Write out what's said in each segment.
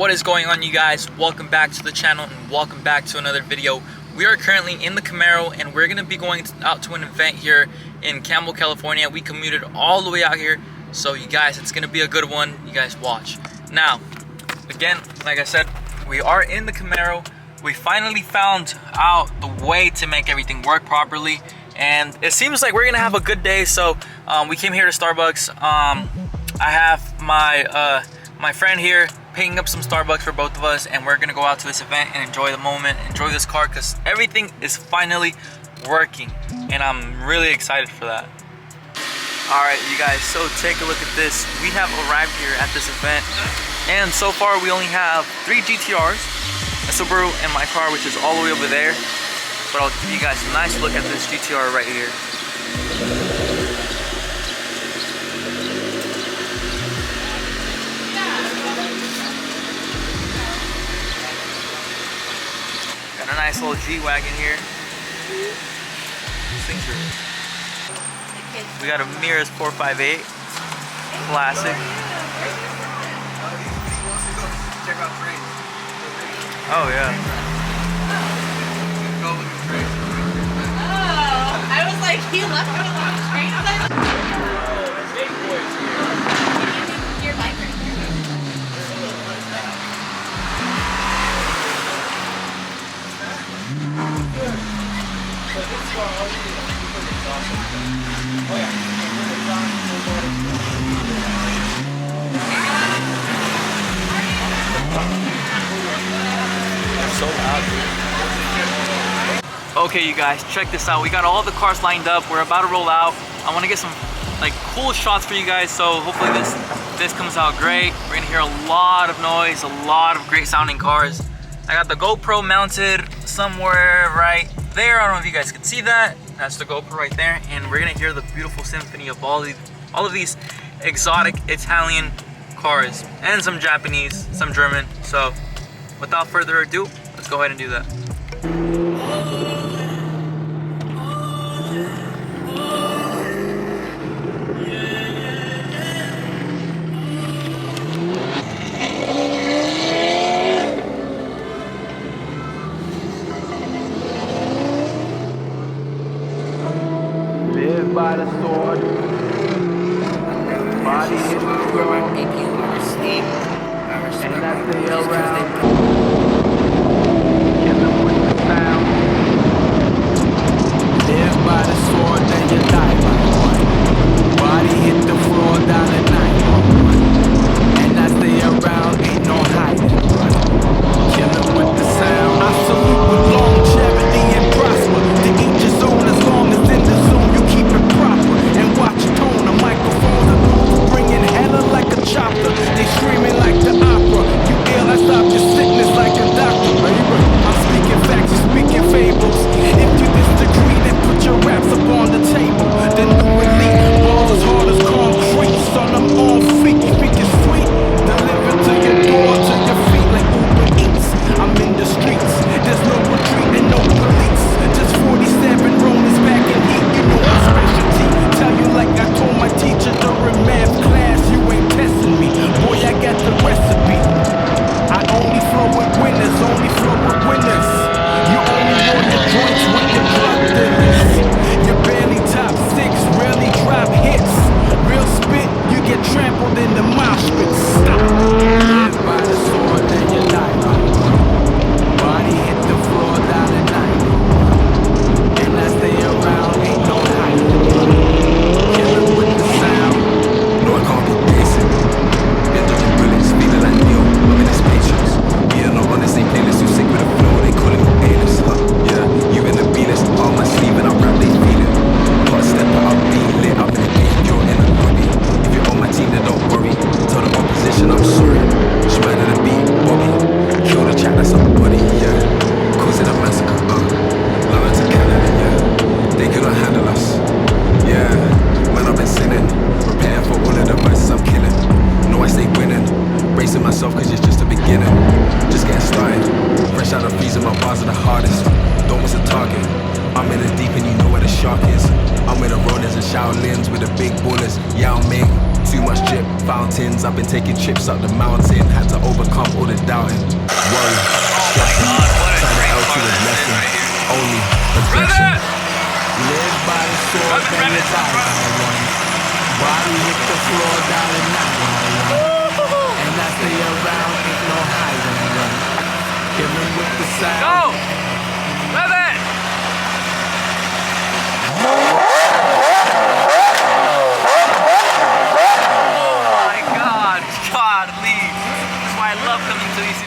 What is going on, you guys? Welcome back to the channel and welcome back to another video. We are currently in the Camaro and we're going to be going out to an event here in Campbell, California. We commuted all the way out here, so you guys, it's going to be a good one. You guys watch. Now, again, like I said, we are in the Camaro. We finally found out the way to make everything work properly, and it seems like we're going to have a good day. So we came here to Starbucks. I have my friend here picking up some Starbucks for both of us, and we're gonna go out to this event and enjoy the moment, enjoy this car, because everything is finally working and I'm really excited for that. Alright, you guys, so take a look at this. We have arrived here at this event, and so far we only have 3 GTRs, a Subaru, and my car, which is all the way over there. But I'll give you guys a nice look at this GTR right here. A nice little G-Wagon here. We got a Mirrors 458 Classic. Oh yeah. Oh, I was like, he left me alone the train. I was like, your bike right here. So loud. Okay, you guys, check this out. We got all the cars lined up. We're about to roll out. I want to get some like cool shots for you guys, so hopefully this comes out great. We're gonna hear a lot of noise, a lot of great sounding cars. I got the GoPro mounted somewhere right there. I don't know if you guys can see that. That's the GoPro right there, and we're gonna hear the beautiful symphony of all of these exotic Italian cars, and some Japanese, some German. So without further ado, let's go ahead and do that. Live by the sword, body is strong, and I stay around, kill them with the sound. Live by the sword, then you die by one. Body hit the floor, down at 911, and I stay around, ain't no hiding, kill them with the sound. I salute with longevity and prosper, to each his own, as long as in the zone you keep it proper, and watch your tone. A microphone and booth bringing hella like a chopper, they screaming like the opera. You ill, I stop your sickness like a doctor, baby. I'm speaking facts, you're speaking fables. If you disagree, then put your raps up on the table. The new elite, balls as hard as concrete, son, I'm on fleek, speaking sweet, deliver to your door, to your feet like Uber Eats. I'm in the streets, there's no retreat and no police, just 47 Romans back in heat. You know my specialty, tell you like I told my teacher during math class, you ain't testing me, boy, I got the recipe. I only flow with winners, only flow with winners. You only roll your joints with your drug dealers. You barely top 6, rarely drop hits. Real spit, you get trampled in the mosh pit. Stop. Live by the sword, then you die by one. Body hit the floor, down at 911, and I stay around, ain't no hiding. Kill it with the sound. No, I can't be basic. Been dodging bullets, feeling like Neo. I'm in this matrix. We are not on the same playlist. You sick with the flow, they call it A-list. Yeah, you in the B-list. On my sleeve and I rap, they feel it. Gotta step out, be lit. I'm in the beat, you're in the lobby. If you're on my team, then don't worry. Tell the opposition I'm sorry. Shred of the beat, Bobby. Kill the chat, that's a body, yeah. Causing a massacre, London to Canada, yeah. They couldn't handle us, yeah. Man, I've been sinning, preparing for all of the verses I'm killing. No, I stay winning, bracing myself cause it's just the beginning. Just getting started, fresh out of freezing, my bars are the hardest. Don't miss a target, I'm in the deep and you know where the shark is. I'm with the Ronins and Shaolins with the big ballers, Yao Ming. Too much drip, fountains. I've been taking trips up the mountain. Had to overcome all the doubting. Worry, stressing. Turn the L to a lesson. Only progression. Live by the sword, then you die by one. Body hit the floor, darling, 911. And I stay around, ain't no hide and run. Killing with the sound. Go! Rev it! Oh my God, godly. That's why I love coming to these.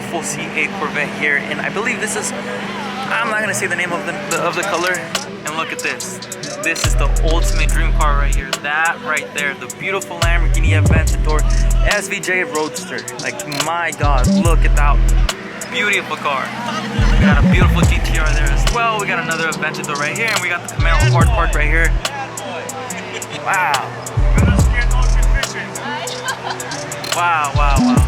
beautiful C8 Corvette here, and I believe this is, I'm not gonna say the name of the color. And look at this. This is the ultimate dream car right here. That right there, the beautiful Lamborghini Aventador SVJ Roadster. Like, my God, look at that beautiful car. We got a beautiful GTR there as well. We got another Aventador right here, and we got the Camaro hard park right here. Wow. Wow, wow, wow.